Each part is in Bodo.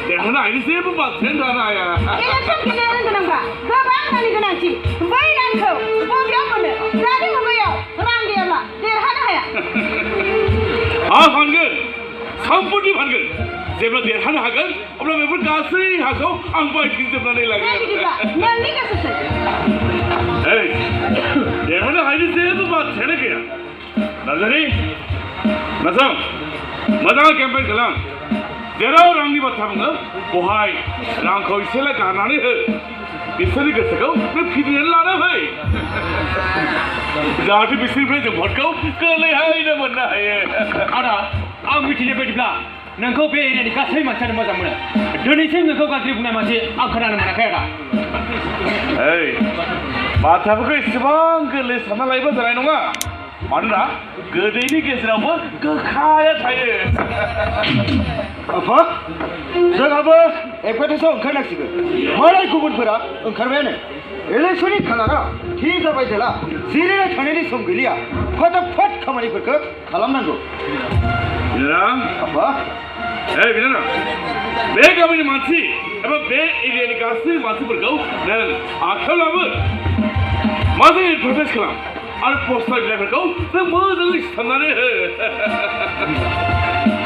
대하나 아니세요? 뭐 된다나야. 이렇게 기대하는 건가? 그 방안이 그나지. 뭐이란거 뭐병원에 나도 뭐요? 그랑게라 대하나야. 아 방금 상분이 방금. 제가 대하나 하건 오늘 매번 가스이 하고 앙바이 킹점나네 라게. 그러니까 난 네가 썼어. 에이. 대하나 아니세요? 뭐 되는 게야. 나자리. 나상. 마당 캠페인 갈랑. 제라오 랑니 바타문가 보하이 랑 거기 셀라 가나네 비스리 그스고 그 피디를 라나 해 자티 비스리 프레즈 버거 그래 하이나 만나 해 알아 아 미티네 베디블라 난거 베이네니까 세만 차는 맞아 뭐래 너네 생각 그거 가지고 보내 마치 아카라는 거나 해라 에이 마타부가 있으면 그래 사나 라이브 잘하는가 마누라 그대니 계시라고 그 카야 타예 아파? 저가봐 에페트에서 응칼락지그 말아이 구분프라 응칼베네 엘렉션이 칼라라 히사바이텔라 시리나 차네리 som글이야 파닥팟 가만히 볼까 칼람난고 미나랑 아파? 에이 미나랑 내 가만히 많지 아마 내 이리에니 가스 많지 볼까 난 아칼라브 마상이 프로페셔널 아르 포스터 빌려볼까 내 뭐든 있었나네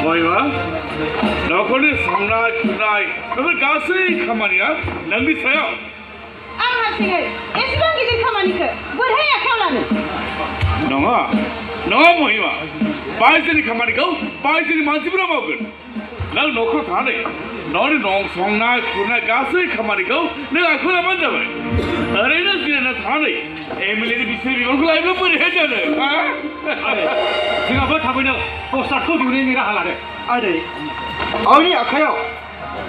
뭐이와 너코니 상나이 쿠나이 너는 가스이 가만히야 남비서요 아마싱을 에스방기들 가만히 뭘 해야 칼라는. 너가 뭐이와 바이즈니 가만히고 바이즈니 만지부라 먹은 난 너코 다네 너는 너 상나이 쿠나이 가스이 가만히고 내가 그걸 만져봐 어레는 지는 다네 에밀리니 비스리 이걸 라이브 뿌리 해잖아 제가 뭐 타보냐 포스터 또 유리니라 하라래 아니 아니 아카요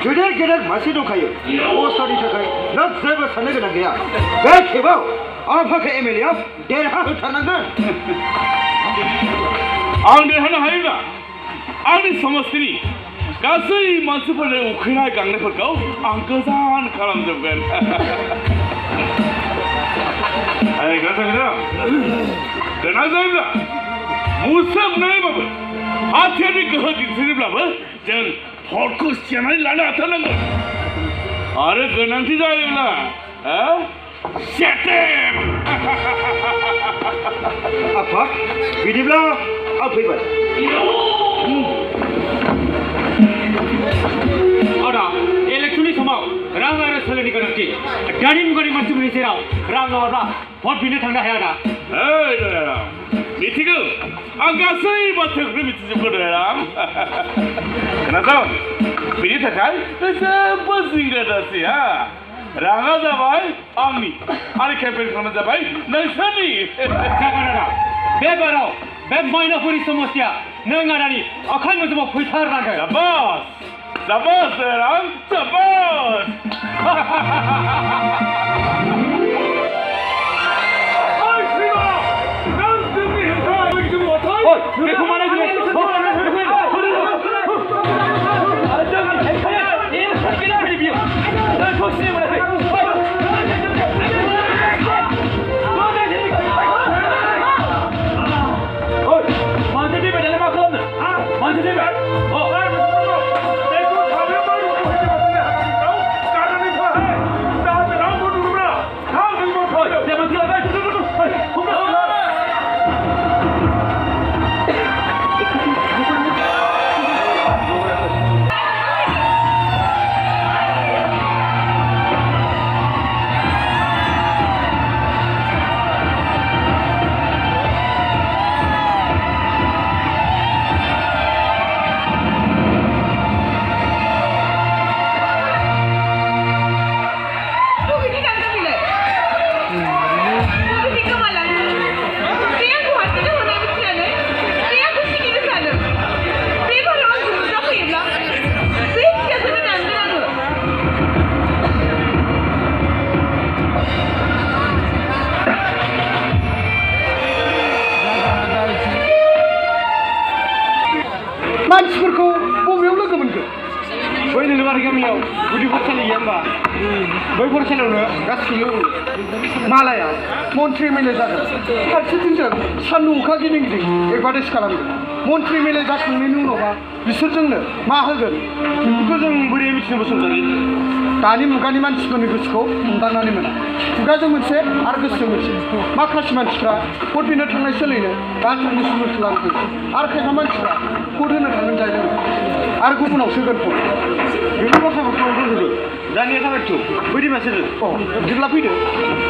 그래 마시도 가요 오스터리 타카요 나 제발 사내가 나게야 왜 개봐 아파카 에밀리야 대하고 타는 건 아니 하나 하이가 아니 समझती 가스이 만스벌레 우크라이 강내 볼까 앙거산 가람 좀건 아이 감사합니다 그나저나 무슨 나이 바보 하트니 그 디스니 블라버 전 포커스잖아이 라나 타는 거 아래 그난티 자이나 어? 쉣댐 아파? 비디블라 아프이바 알아 엘렉션이 소마 라가를 설레니까 નથી 다님 거리 말씀 해세라 라가와 법 비네 당다 해야다 에이 그래라 미티그 안가스이 버터 그래 미티 좀 그래라 그나서 비리 타kai 그래서 버싱가다시야 라가 잡아이 아미 아니 캠페인 그러면 잡아이 나이스니 자가라라 배바로 배 마이너풀이 소모스야 능아라니 아칼면서 뭐 불타라가 잡아스 랑 잡아스 아이 씨가 난 승리 행사 여기 좀 왔다 내 그만해 बै नोलोबारि गामियाव गुदि फरायसालि गैया होमबा बै फरायसालियावनो गासिबो मालाया मन्त्रि एमएलए जागोन फारसेथिंजों सान्दुं अखा गिदिं गिदिं एडभार्टाइज खालामगोन मन्त्रि एमएलए जाखांनायनि उनावबा बिसोरजोंनो मा होगोन बेफोरखौ जों बोरै मिथिनो बसुमतारी दानि मुगानि मानसिफोरनि गोसोखौ हमदांनानै मोना खुगाजों मोनसे आरो गोसोजों मोनसे माखासे मानसिफ्रा भट बिनो थांनाय सोलायनो गाज्रि सुलु खालामगोन आरो खायफा मानसिफ्रा भट होनो थांगोन जायजों आरो गुबुनाव सोगोन भट बेफोर बाथ्राफोरखौ दोनथ'दो दानिया थाबायथ' बैदि मानसिजों बिदिब्ला फैदो